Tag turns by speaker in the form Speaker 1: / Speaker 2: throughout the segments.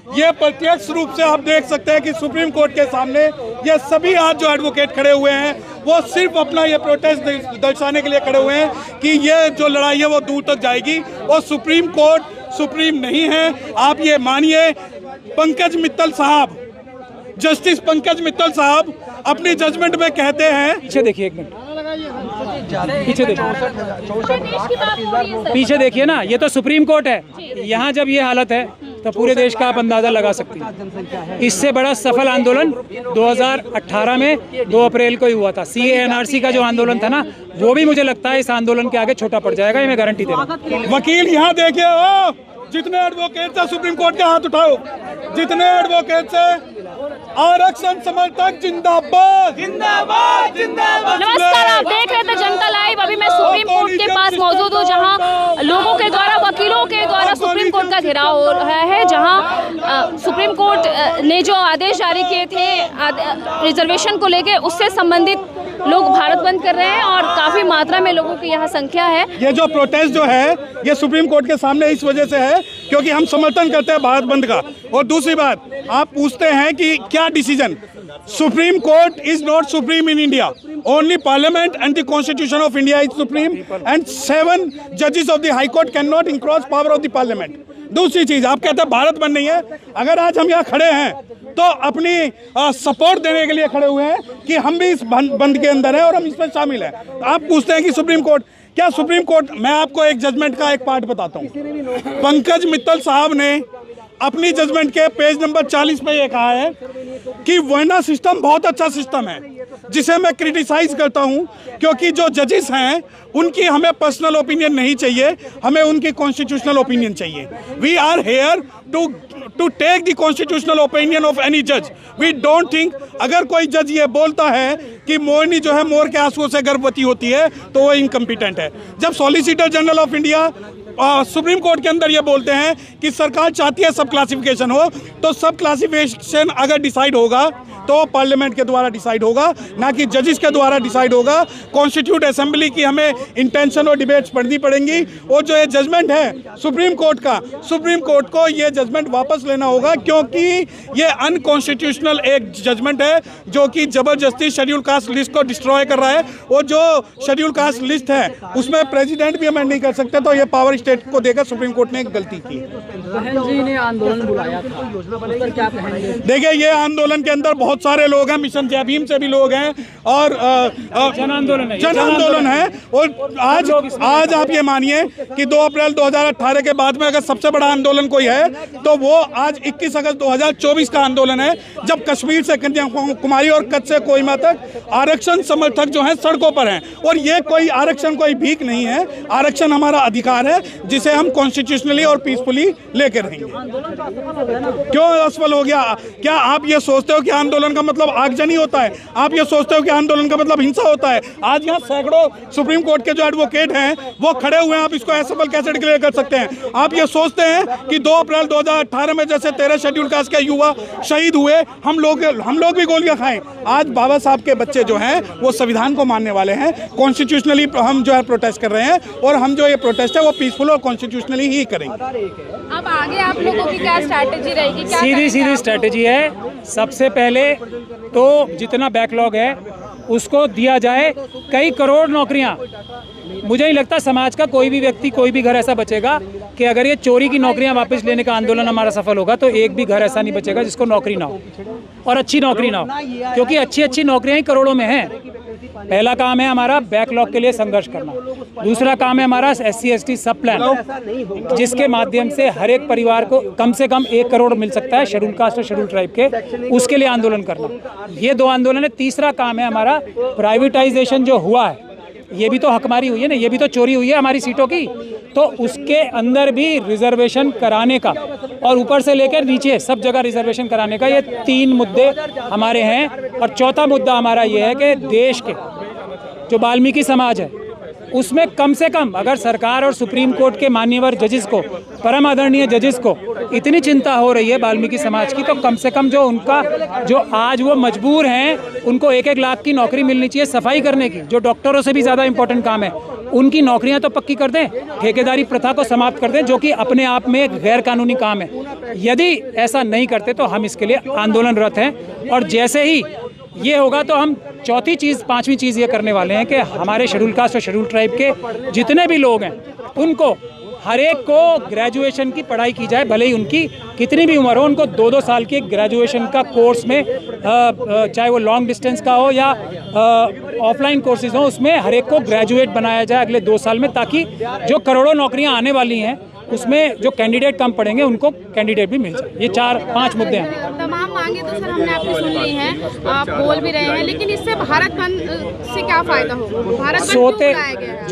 Speaker 1: ये प्रत्यक्ष रूप से आप देख सकते हैं कि सुप्रीम कोर्ट के सामने ये सभी आज जो एडवोकेट खड़े हुए हैं वो सिर्फ अपना ये प्रोटेस्ट दर्शाने के लिए खड़े हुए हैं कि ये जो लड़ाई है वो दूर तक जाएगी और सुप्रीम कोर्ट सुप्रीम नहीं है। आप ये मानिए, पंकज मित्तल साहब, जस्टिस पंकज मित्तल साहब अपनी जजमेंट में कहते हैं,
Speaker 2: पीछे देखिए, एक मिनट पीछे देखिए, पीछे देखिए ना, ये तो सुप्रीम कोर्ट है। यहाँ जब ये हालत है तो पूरे देश का आप अंदाजा लगा सकते हैं। इससे बड़ा सफल आंदोलन 2018 में 2 अप्रैल को ही हुआ था। CAA NRC का जो आंदोलन था ना, वो भी मुझे लगता है इस आंदोलन के आगे छोटा पड़ जाएगा, ये मैं गारंटी दे रहा हूं।
Speaker 1: वकील यहाँ देखिए, ओ जितने एडवोकेट से सुप्रीम कोर्ट के हाथ उठाओ, जितने एडवोकेट से आरक्षण समर्थक जिंदाबाद जिंदाबाद जिंदाबाद।
Speaker 3: नमस्कार, आप देख रहे थे जनता लाइव। अभी मैं सुप्रीम कोर्ट के पास मौजूद हूँ, जहां लोगों के द्वारा, वकीलों के द्वारा सुप्रीम कोर्ट का घेराव हो रहा है, जहां सुप्रीम कोर्ट ने जो आदेश जारी किए थे रिजर्वेशन को लेके, उससे संबंधित लोग भारत बंद कर रहे हैं और काफी मात्रा में लोगों की यहाँ संख्या है।
Speaker 1: ये जो प्रोटेस्ट जो है ये सुप्रीम कोर्ट के सामने इस वजह से है क्योंकि हम समर्थन करते हैं भारत बंद का। और दूसरी बात, आप पूछते हैं कि क्या decision, supreme court is not supreme in India, only parliament and the constitution of India is supreme and 7 जजेस of the high court can not encroach power of the parliament. दूसरी चीज, आप कहते हैं भारत बंद नहीं है। अगर आज हम यहाँ खड़े हैं तो अपनी सपोर्ट देने के लिए खड़े हुए हैं कि हम भी इस बंद के अंदर हैं और हम इसमें शामिल हैं। तो आप पूछते हैं कि सुप्रीम कोर्ट, क्या सुप्रीम कोर्ट, मैं आपको एक जजमेंट का एक पार्ट बताता हूँ। पंकज मित्तल साहब ने अपनी जजमेंट के पेज नंबर 40 पे ये कहा है कि वर्ना सिस्टम बहुत अच्छा सिस्टम है, जिसे मैं क्रिटिसाइज करता हूं क्योंकि जो जजेस हैं उनकी हमें पर्सनल ओपिनियन नहीं चाहिए, हमें उनकी कॉन्स्टिट्यूशनल ओपिनियन चाहिए। We are here to take the constitutional opinion of any जज। वी डोंट थिंक, अगर कोई जज ये बोलता है कि मोरनी जो है मोर के आंसुओं से गर्भवती होती है तो वो इनकम्पिटेंट है। जब solicitor general of India supreme court के अंदर ये बोलते हैं कि सरकार चाहती है सब क्लासिफिकेशन हो, तो सब क्लासिफिकेशन अगर डिसाइड होगा तो पार्लियामेंट के द्वारा डिसाइड होगा, ना कि जजेस के द्वारा डिसाइड होगा। कॉन्स्टिट्यूट असेंबली की हमें इंटेंशन और डिबेट्स पढ़नी पड़ेंगी। और जो ये जजमेंट है सुप्रीम कोर्ट का, सुप्रीम कोर्ट को ये जजमेंट वापस लेना होगा क्योंकि ये अनकॉन्स्टिट्यूशनल एक जजमेंट है जो कि जबरदस्ती शेड्यूल कास्ट लिस्ट को डिस्ट्रॉय कर रहा है। और जो शेड्यूल कास्ट लिस्ट है उसमें प्रेसिडेंट भी अमेंड नहीं कर सकते, तो ये पावर स्टेट को देकर सुप्रीम कोर्ट ने एक गलती की।
Speaker 2: बहन जी ने आंदोलन बुलाया था, उस पर क्या कहेंगे?
Speaker 1: देखिए, ये आंदोलन के अंदर बहुत सारे लोग हैं, मिशन जय भीम से भी लोग हैं और
Speaker 2: जन आंदोलन
Speaker 1: है। और आज आप ये मानिए कि 2 अप्रैल 2018 के बाद में अगर सबसे बड़ा आंदोलन कोई है तो वो आज 21 अगस्त 2024 का आंदोलन है, जब कश्मीर से कन्याकुमारी और कच्छ से कोहिमा तक आरक्षण समर्थक जो हैं सड़कों पर हैं। और ये कोई आरक्षण कोई भीख नहीं है, आरक्षण हमारा अधिकार है जिसे हम कॉन्स्टिट्यूशनली और पीसफुली लेकर रहेंगे। क्यों असफल हो गया? क्या आप ये सोचते हो कि आंदोलन का मतलब आगजनी होता है? आप ये सोचते हो कि आंदोलन का मतलब हिंसा होता है? आज यहाँ सैकड़ों सुप्रीम कोर्ट के जो एडवोकेट हैं वो खड़े हुए हैं, आप इसको असफल कैसे डिक्लेयर कर सकते हैं? आप ये सोचते हैं कि 2 अप्रैल 2018 में जैसे 13 शेड्यूल कास्ट के युवा शहीद हुए, हम लोग भी गोलियां खाएं। आज बाबा साहब के बच्चे जो हैं वो संविधान को मानने वाले हैं। कॉन्स्टिट्यूशनली हम जो है प्रोटेस्ट कर रहे हैं और हम जो ये प्रोटेस्ट है वो पीसफुल और कॉन्स्टिट्यूशनली ही करेंगे।
Speaker 3: अब आगे आप लोगों की क्या स्ट्रैटेजी रहेगी?
Speaker 2: सीधी स्ट्रैटेजी है। सबसे पहले तो जितना बैकलॉग है उसको दिया जाए। कई करोड़ नौकरियां, मुझे नहीं लगता समाज का कोई भी व्यक्ति, कोई भी घर ऐसा बचेगा कि अगर ये चोरी की नौकरियां वापस लेने का आंदोलन हमारा सफल होगा तो एक भी घर ऐसा नहीं बचेगा जिसको नौकरी ना हो और अच्छी नौकरी ना हो, क्योंकि अच्छी नौकरियां ही करोड़ों में हैं। पहला काम है हमारा बैकलॉग के लिए संघर्ष करना। दूसरा काम है हमारा SC ST सब प्लान, जिसके माध्यम से हर एक परिवार को कम से कम 1 करोड़ मिल सकता है शेड्यूल कास्ट और शेड्यूल ट्राइब के, उसके लिए आंदोलन करना। ये 2 आंदोलन है। तीसरा काम है हमारा प्राइवेटाइजेशन जो हुआ है, ये भी तो हकमारी हुई है ना, ये भी तो चोरी हुई है हमारी सीटों की, तो उसके अंदर भी रिजर्वेशन कराने का और ऊपर से लेकर नीचे सब जगह रिजर्वेशन कराने का, ये 3 मुद्दे हमारे हैं। और चौथा मुद्दा हमारा ये है कि देश के जो वाल्मीकि समाज है उसमें कम से कम अगर सरकार और सुप्रीम कोर्ट के मान्यवर जजेस को, परम आदरणीय जजेस को इतनी चिंता हो रही है वाल्मीकि समाज की, तो कम से कम जो आज वो मजबूर हैं, उनको 1-1 लाख की नौकरी मिलनी चाहिए सफाई करने की, जो डॉक्टरों से भी ज़्यादा इंपॉर्टेंट काम है, उनकी नौकरियां तो पक्की कर दें, ठेकेदारी प्रथा को समाप्त कर दें, जो कि अपने आप में एक गैर कानूनी काम है। यदि ऐसा नहीं करते तो हम इसके लिए आंदोलनरत हैं, और जैसे ही ये होगा तो हम चौथी चीज़, 5वीं चीज़ ये करने वाले हैं कि हमारे शेड्यूल कास्ट और शेड्यूल ट्राइब के जितने भी लोग हैं उनको हर एक को ग्रेजुएशन की पढ़ाई की जाए, भले ही उनकी कितनी भी उम्र हो, उनको 2-2 साल के ग्रेजुएशन का कोर्स में, चाहे वो लॉन्ग डिस्टेंस का हो या ऑफलाइन कोर्सेज हो, उसमें हर एक को ग्रेजुएट बनाया जाए अगले 2 साल में, ताकि जो करोड़ों नौकरियां आने वाली हैं उसमें जो कैंडिडेट कम पड़ेंगे उनको कैंडिडेट भी मिल जाए। ये 4-5 मुद्दे हैं।
Speaker 4: तमाम मांगे तो सर हमने आपकी सुन ली हैं, आप बोल भी रहे हैं, लेकिन इससे भारत बंद से क्या फायदा होगा? भारत बंद क्यों बुलाया गया है?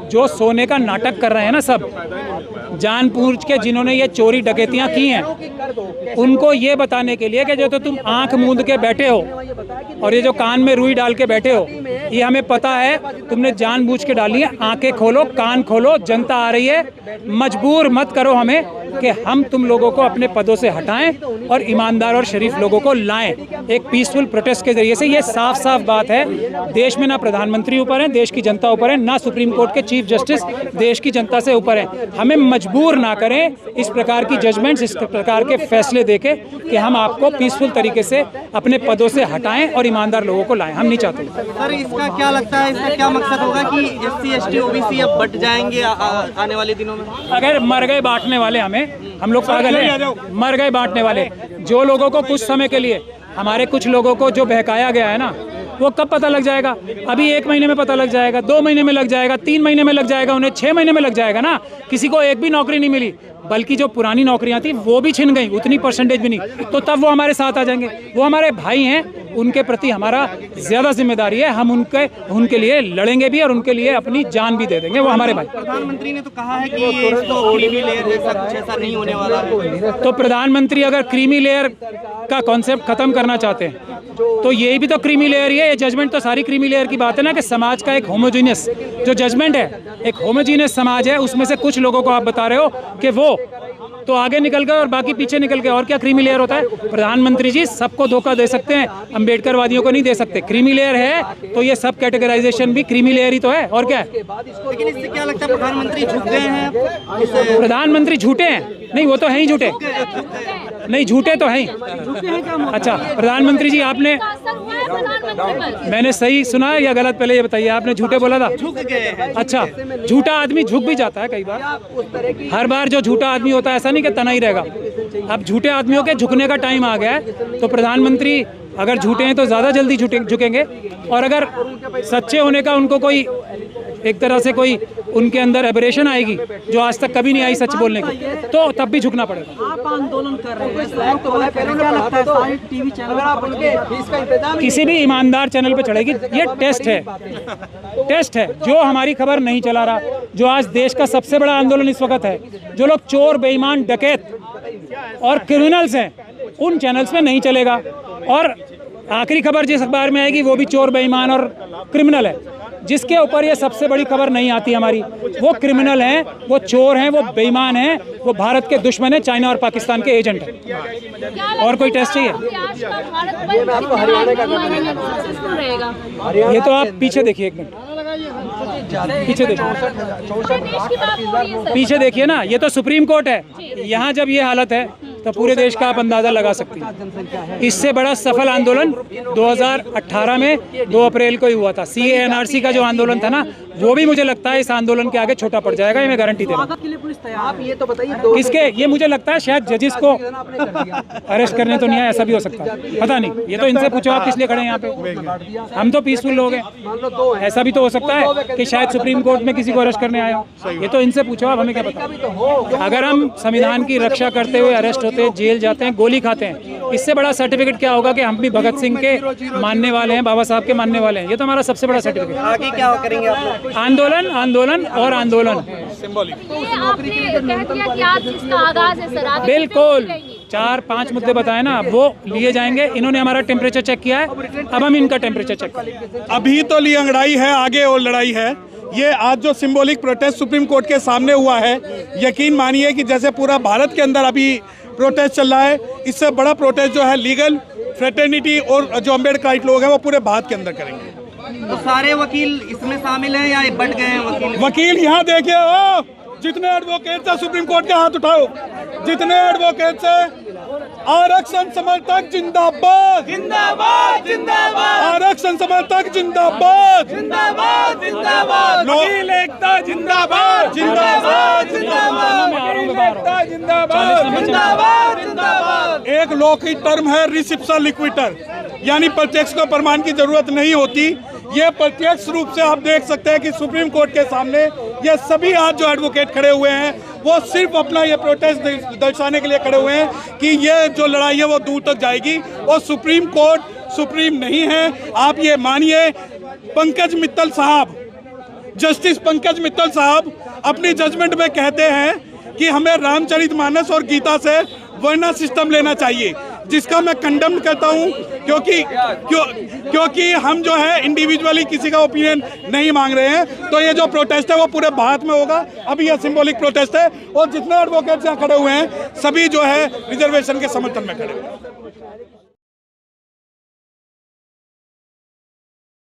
Speaker 2: जो सोने का नाटक कर रहे हैं ना सब, जानबूझ के जिन्होंने ये चोरी डकैतियां की हैं, उनको ये बताने के लिए कि जो तो तुम आंख मूंद के बैठे हो और ये जो कान में रुई डाल के बैठे हो, ये हमें पता है तुमने जानबूझ के डाली है। आंखें खोलो, कान खोलो, जनता आ रही है, मजबूर मत करो हमें कि हम तुम लोगों को अपने पदों से हटाएं और ईमानदार और शरीफ लोगों को लाएं एक पीसफुल प्रोटेस्ट के जरिए से। ये साफ साफ बात है, देश में ना प्रधानमंत्री ऊपर है, देश की जनता ऊपर है, ना सुप्रीम कोर्ट के चीफ जस्टिस देश की जनता से ऊपर है। हमें मजबूर ना करें इस प्रकार की जजमेंट्स, इस प्रकार के फैसले देके कि हम आपको पीसफुल तरीके से अपने पदों से हटाएं और ईमानदार लोगों को लाएं। हम नहीं चाहते।
Speaker 5: सर, इसका क्या लगता है, इसका क्या मकसद होगा कि SC ST OBC अब बट जाएंगे आने वाले दिनों में?
Speaker 2: अगर मर गए बांटने वाले हम लोग पागल हैं, मर गए बांटने वाले। जो लोगों को कुछ समय के लिए, हमारे कुछ लोगों को जो बहकाया गया है ना, वो कब पता लग जाएगा? अभी 1 महीने में पता लग जाएगा, 2 महीने में लग जाएगा, 3 महीने में लग जाएगा, उन्हें 6 महीने में लग जाएगा ना। किसी को एक भी नौकरी नहीं मिली, बल्कि जो पुरानी नौकरियां थी वो भी छिन गई, उतनी परसेंटेज भी नहीं, तो तब वो हमारे साथ आ जाएंगे। वो हमारे भाई हैं, उनके प्रति हमारा ज़्यादा जिम्मेदारी है। हम उनके लिए लड़ेंगे भी और उनके लिए अपनी जान भी दे देंगे। वो हमारे भाई।
Speaker 5: प्रधानमंत्री ने तो कहा है कि ये तो क्रीमी लेयर जैसा कुछ ऐसा नहीं होने वाला है।
Speaker 2: तो प्रधानमंत्री अगर क्रीमी लेयर का कॉन्सेप्ट खत्म करना चाहते हैं तो यही भी तो क्रीमी लेयर ही है। ये जजमेंट तो सारी क्रीमी लेयर की बात है ना, कि समाज का एक होमोजीनियस जो जजमेंट है, एक होमोजीनियस समाज है, उसमें से कुछ लोगों को आप बता रहे हो कि वो तो आगे निकल गए और बाकी पीछे निकल गए। और क्या क्रीमी लेयर होता है? प्रधानमंत्री जी सबको धोखा दे सकते हैं, अम्बेडकरवादियों को नहीं दे सकते। क्रीमी लेयर है तो ये सब कैटेगराइजेशन भी क्रीमी लेयर ही तो है, और क्या है?
Speaker 5: लेकिन इससे क्या लगता है, प्रधानमंत्री झुक गए हैं?
Speaker 2: प्रधानमंत्री झूठे हैं? नहीं, वो तो है ही झूठे। नहीं, झूठे तो हैं। अच्छा, प्रधानमंत्री जी आपने, मैंने सही सुना है या गलत? पहले ये बताइए, आपने झूठे बोला था?
Speaker 5: झुक गए हैं।
Speaker 2: अच्छा, झूठा आदमी झुक भी जाता है कई बार। हर बार जो झूठा आदमी होता है ऐसा नहीं कि तना ही रहेगा। अब झूठे आदमियों के झुकने का टाइम आ गया है। तो प्रधानमंत्री अगर झूठे हैं तो ज़्यादा जल्दी झुकेंगे, और अगर सच्चे होने का उनको कोई एक तरह से कोई उनके अंदर एबरेशन आएगी जो आज तक कभी नहीं आई सच बोलने की, तो तब भी झुकना पड़ेगा।
Speaker 5: आप आंदोलन कर रहे हैं, क्या लगता है सारे TV चैनल
Speaker 2: किसी भी ईमानदार चैनल पे चढ़ेगी? ये टेस्ट है, टेस्ट है। जो हमारी खबर नहीं चला रहा, जो आज देश का सबसे बड़ा आंदोलन इस वक्त है, जो लोग चोर, बेईमान, डकैत और क्रिमिनल्स हैं, उन चैनल्स में नहीं चलेगा। और आखिरी खबर जिस अखबार में आएगी वो भी चोर, बेईमान और क्रिमिनल है। जिसके ऊपर ये सबसे बड़ी खबर नहीं आती हमारी, वो क्रिमिनल हैं, वो चोर हैं, वो बेईमान हैं, वो भारत के दुश्मन हैं, चाइना और पाकिस्तान के एजेंट हैं। और कोई टेस्ट चाहिए? ये तो आप पीछे देखिए, 1 मिनट पीछे देखिए, पीछे देखिए ना, ये तो सुप्रीम कोर्ट है। यहाँ जब ये हालत है तो पूरे देश का आप अंदाज़ा लगा सकते हैं। इससे बड़ा सफल आंदोलन 2018 में 2 अप्रैल को ही हुआ था। CAA NRC का जो आंदोलन था ना, वो भी मुझे लगता है इस आंदोलन के आगे छोटा पड़ जाएगा, ये मैं गारंटी दे रहा हूँ।
Speaker 5: आप ये तो बताइए,
Speaker 2: किसके? ये मुझे लगता है शायद जजेस को अरेस्ट करने तो नहीं है, ऐसा भी हो सकता है, पता नहीं। ये तो इनसे पूछो आप किस लिए खड़े हैं यहाँ पे। हम तो पीसफुल लोग हैं, ऐसा भी तो हो सकता है कि शायद सुप्रीम कोर्ट में किसी को अरेस्ट करने आए हो। ये तो इनसे पूछो आप, हमें क्या पता। अगर हम संविधान की रक्षा करते हुए अरेस्ट होते हैं, जेल जाते हैं, गोली खाते हैं, इससे बड़ा सर्टिफिकेट क्या होगा कि हम भी भगत सिंह के मानने वाले हैं, बाबा साहब के मानने वाले हैं। ये तो हमारा सबसे बड़ा सर्टिफिकेट।
Speaker 5: आगे क्या करेंगे आप?
Speaker 2: आंदोलन, आंदोलन और आंदोलन। बिल्कुल 4-5 मुद्दे बताए ना, वो लिए जाएंगे। इन्होंने हमारा टेम्परेचर चेक किया है, अब हम इनका टेम्परेचर चेक करेंगे।
Speaker 1: अभी तो ली अंगड़ाई है, आगे और लड़ाई है। ये आज जो सिंबॉलिक प्रोटेस्ट सुप्रीम कोर्ट के सामने हुआ है, यकीन मानिए कि जैसे पूरा भारत के अंदर अभी प्रोटेस्ट चल रहा है, इससे बड़ा प्रोटेस्ट जो है लीगल फ्रेटर्निटी और जो अम्बेडकराइट लोग हैं वो पूरे भारत के अंदर करेंगे।
Speaker 5: तो सारे वकील इसमें शामिल हैं या बट गए हैं
Speaker 1: वकील यहाँ देखिए, जितने एडवोकेट है सुप्रीम कोर्ट के हाथ उठाओ, जितने एडवोकेट है। आरक्षण समर्थक जिंदाबाद जिंदाबाद जिंदाबाद, आरक्षण समर्थक जिंदाबाद जिंदाबाद जिंदाबाद, वकील एकता जिंदाबाद जिंदाबाद जिंदाबाद, वकील एकता जिंदाबाद जिंदाबाद जिंदाबाद। एक लॉ की टर्म है रिसिप्शा लिक्विटर, यानी प्रत्यक्ष को प्रमाण की जरूरत नहीं होती। ये प्रत्यक्ष रूप से आप देख सकते हैं कि सुप्रीम कोर्ट के सामने ये सभी आज जो एडवोकेट खड़े हुए हैं वो सिर्फ अपना ये प्रोटेस्ट दर्शाने के लिए खड़े हुए हैं कि ये जो लड़ाई है वो दूर तक जाएगी और सुप्रीम कोर्ट सुप्रीम नहीं है। आप ये मानिए, पंकज मित्तल साहब, जस्टिस पंकज मित्तल साहब अपनी जजमेंट में कहते हैं कि हमें रामचरितमानस और गीता से वर्ना सिस्टम लेना चाहिए, जिसका मैं कंडेम करता हूं, क्योंकि हम जो है इंडिविजुअली किसी का ओपिनियन नहीं मांग रहे हैं। तो ये जो प्रोटेस्ट है वो पूरे भारत में होगा। अभी यह सिंबॉलिक प्रोटेस्ट है और जितने एडवोकेट्स यहाँ खड़े हुए हैं सभी जो है रिजर्वेशन के समर्थन में खड़े हुए हैं।